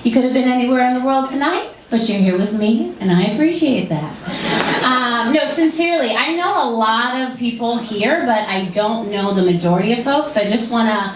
You could have been anywhere in the world tonight, but you're here with me, and I appreciate that. No, sincerely, I know a lot of people here, but I don't know the majority of folks, so I just want to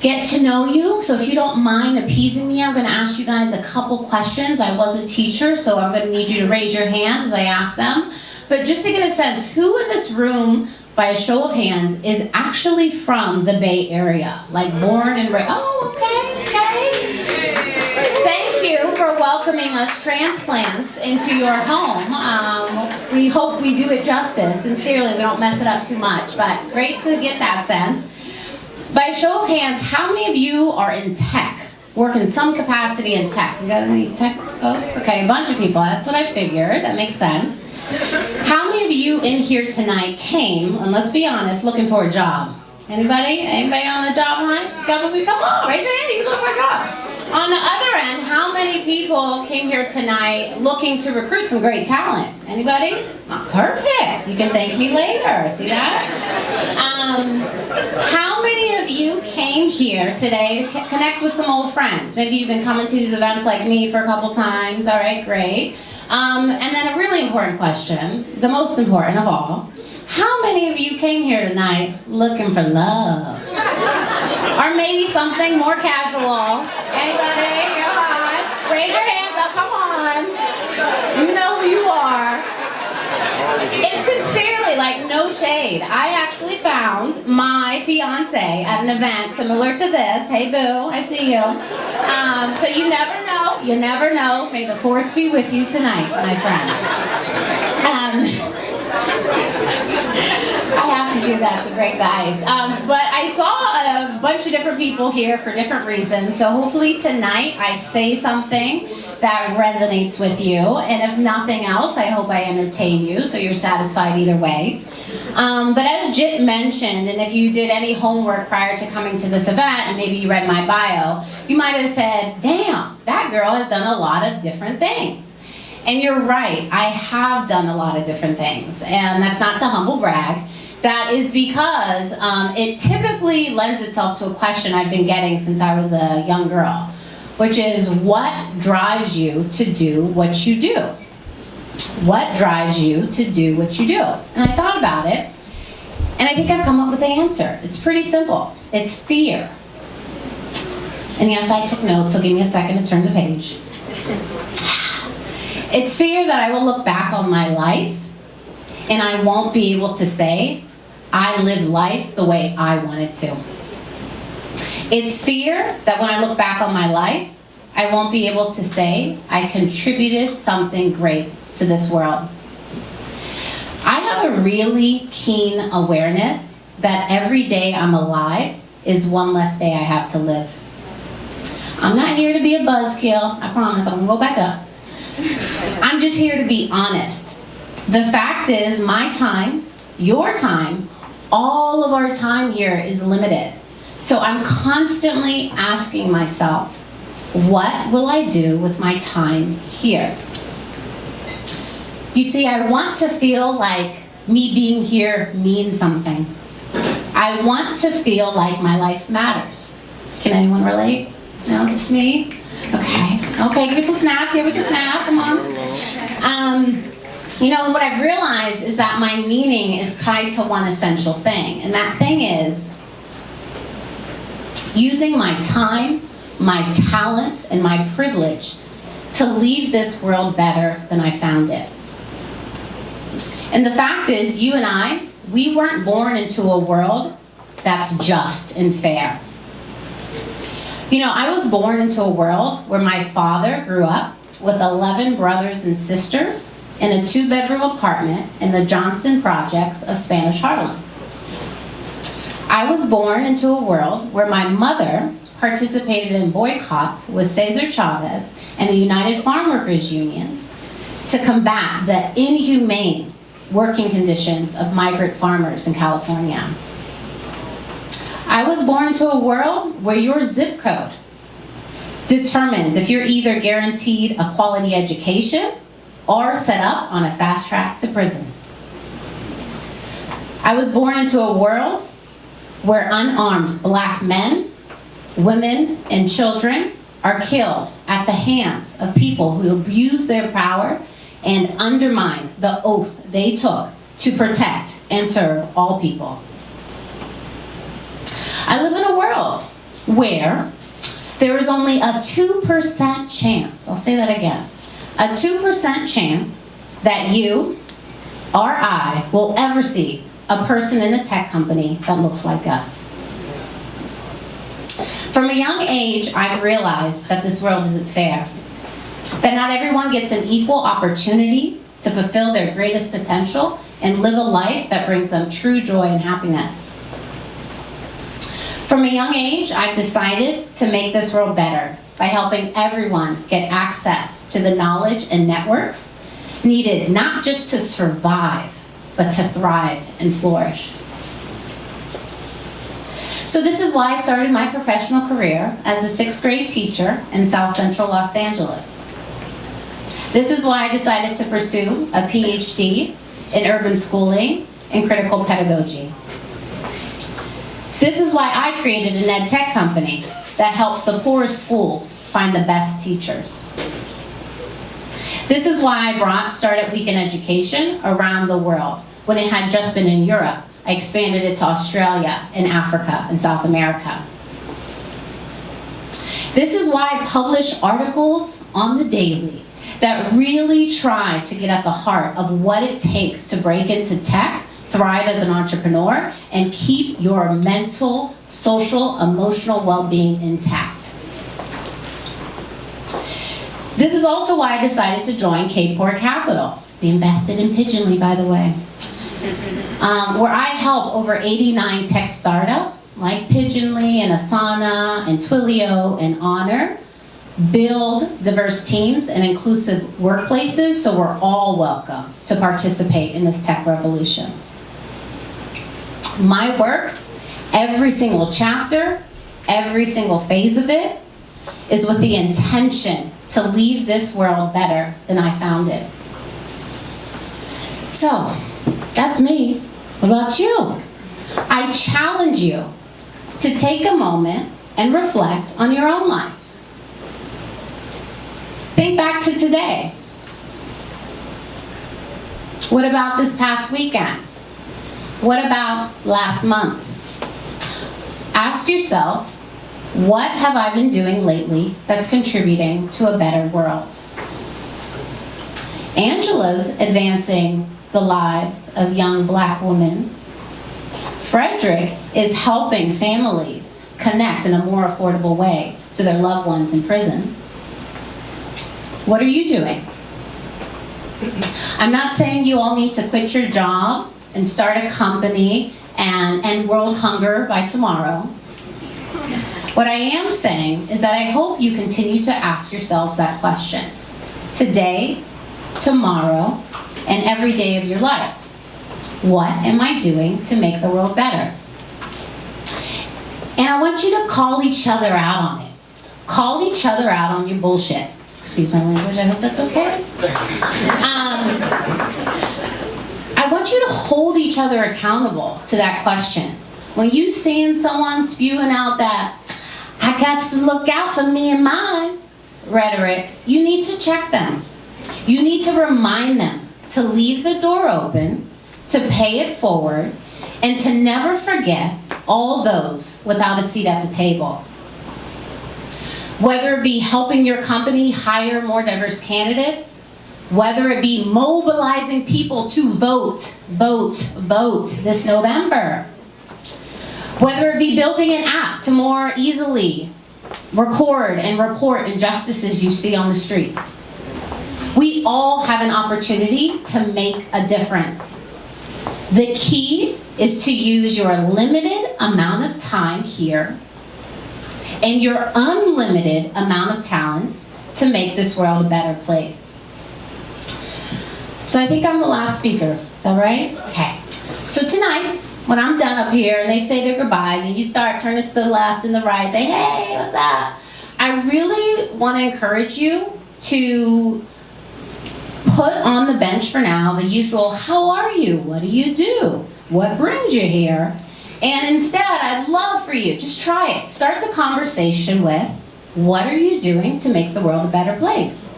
get to know you. So if you don't mind appeasing me, I'm going to ask you guys a couple questions. I was a teacher, so I'm going to need you to raise your hands as I ask them. But just to get a sense, who in this room, by a show of hands, is actually from the Bay Area? Like born and raised? Oh, okay. Thank you for welcoming us transplants into your home. We hope we do it justice. Sincerely, we don't mess it up too much, but great to get that sense. By a show of hands, how many of you are in tech? Work in some capacity in tech? You got any tech folks? Okay, a bunch of people. That's what I figured. That makes sense. How many of you in here tonight came, and let's be honest, looking for a job? Anybody? Anybody on the job hunt? Come on, raise your hand, you look for a job. On the other end, how many people came here tonight looking to recruit some great talent? Anybody? Oh, perfect. You can thank me later. See that? How many of you came here today to connect with some old friends? Maybe you've been coming to these events like me for a couple times. All right, great. And then a really important question, the most important of all. How many of you came here tonight looking for love? Or maybe something more casual? Anybody? Come on. Raise your hands up. Come on. You know who you are. It's sincerely, like, no shade. I actually found my fiance at an event similar to this. Hey, boo. I see you. So you never know. You never know. May the force be with you tonight, my friends. I have to do that to break the ice. But I saw a bunch of different people here for different reasons, so hopefully tonight I say something that resonates with you, and if nothing else, I hope I entertain you, so you're satisfied either way. But as Jit mentioned, and if you did any homework prior to coming to this event, and maybe you read my bio, you might have said, damn, that girl has done a lot of different things. And you're right, I have done a lot of different things, and that's not to humble brag. That is because it typically lends itself to a question I've been getting since I was a young girl, which is, what drives you to do what you do? What drives you to do what you do? And I thought about it, and I think I've come up with the answer. It's pretty simple. It's fear. And yes, I took notes, so give me a second to turn the page. It's fear that I will look back on my life and I won't be able to say, I lived life the way I wanted to. It's fear that when I look back on my life, I won't be able to say, I contributed something great to this world. I have a really keen awareness that every day I'm alive is one less day I have to live. I'm not here to be a buzzkill, I promise, I'm gonna go back up. I'm just here to be honest. The fact is, my time, your time, all of our time here is limited. So I'm constantly asking myself, what will I do with my time here? You see, I want to feel like me being here means something. I want to feel like my life matters. Can anyone relate? No, just me? Okay, give me some snaps, come on. You know, what I've realized is that my meaning is tied to one essential thing, and that thing is using my time, my talents, and my privilege to leave this world better than I found it. And the fact is, you and I, we weren't born into a world that's just and fair. You know, I was born into a world where my father grew up with 11 brothers and sisters in a 2-bedroom apartment in the Johnson projects of Spanish Harlem. I was born into a world where my mother participated in boycotts with Cesar Chavez and the United Farm Workers Unions to combat the inhumane working conditions of migrant farmers in California. I was born into a world where your zip code determines if you're either guaranteed a quality education or set up on a fast track to prison. I was born into a world where unarmed black men, women, and children are killed at the hands of people who abuse their power and undermine the oath they took to protect and serve all people. I live in a world where there is only a 2% chance, I'll say that again, a 2% chance that you or I will ever see a person in a tech company that looks like us. From a young age, I've realized that this world isn't fair, that not everyone gets an equal opportunity to fulfill their greatest potential and live a life that brings them true joy and happiness. From a young age, I've decided to make this world better by helping everyone get access to the knowledge and networks needed not just to survive, but to thrive and flourish. So this is why I started my professional career as a 6th grade teacher in South Central Los Angeles. This is why I decided to pursue a PhD in urban schooling and critical pedagogy. This is why I created an ed tech company that helps the poorest schools find the best teachers. This is why I brought Startup Weekend Education around the world. When it had just been in Europe, I expanded it to Australia and Africa and South America. This is why I publish articles on the daily that really try to get at the heart of what it takes to break into tech, thrive as an entrepreneur, and keep your mental, social, emotional well-being intact. This is also why I decided to join Cape Port Capital. We invested in Pigeonly, by the way. Where I help over 89 tech startups like Pigeonly and Asana and Twilio and Honor build diverse teams and inclusive workplaces so we're all welcome to participate in this tech revolution. My work, every single chapter, every single phase of it, is with the intention to leave this world better than I found it. So, that's me. What about you? I challenge you to take a moment and reflect on your own life. Think back to today. What about this past weekend? What about last month? Ask yourself, what have I been doing lately that's contributing to a better world? Angela's advancing the lives of young Black women. Frederick is helping families connect in a more affordable way to their loved ones in prison. What are you doing? I'm not saying you all need to quit your job and start a company and end world hunger by tomorrow. What I am saying is that I hope you continue to ask yourselves that question today, tomorrow, and every day of your life. What am I doing to make the world better? And I want you to call each other out on it. Call each other out on your bullshit. Excuse my language, I hope that's okay. I want you to hold each other accountable to that question. When you seeing someone spewing out that, I got to look out for me and mine rhetoric, you need to check them. You need to remind them to leave the door open, to pay it forward, and to never forget all those without a seat at the table. Whether it be helping your company hire more diverse candidates, whether it be mobilizing people to vote this November, whether it be building an app to more easily record and report injustices you see on the streets. We all have an opportunity to make a difference. The key is to use your limited amount of time here and your unlimited amount of talents to make this world a better place. So I think I'm the last speaker. Is that right? Okay. So tonight, when I'm done up here and they say their goodbyes and you start turning to the left and the right, say, hey, what's up? I really want to encourage you to put on the bench for now the usual, how are you? What do you do? What brings you here? And instead, I'd love for you, just try it. Start the conversation with, What are you doing to make the world a better place?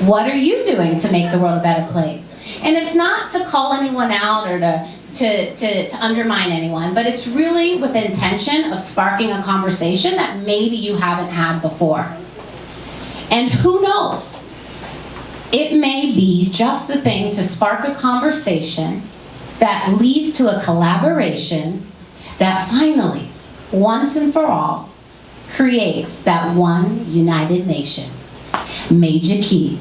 What are you doing to make the world a better place? And it's not to call anyone out or to undermine anyone, but it's really with the intention of sparking a conversation that maybe you haven't had before. And who knows? It may be just the thing to spark a conversation that leads to a collaboration that finally, once and for all, creates that one united nation. Major key.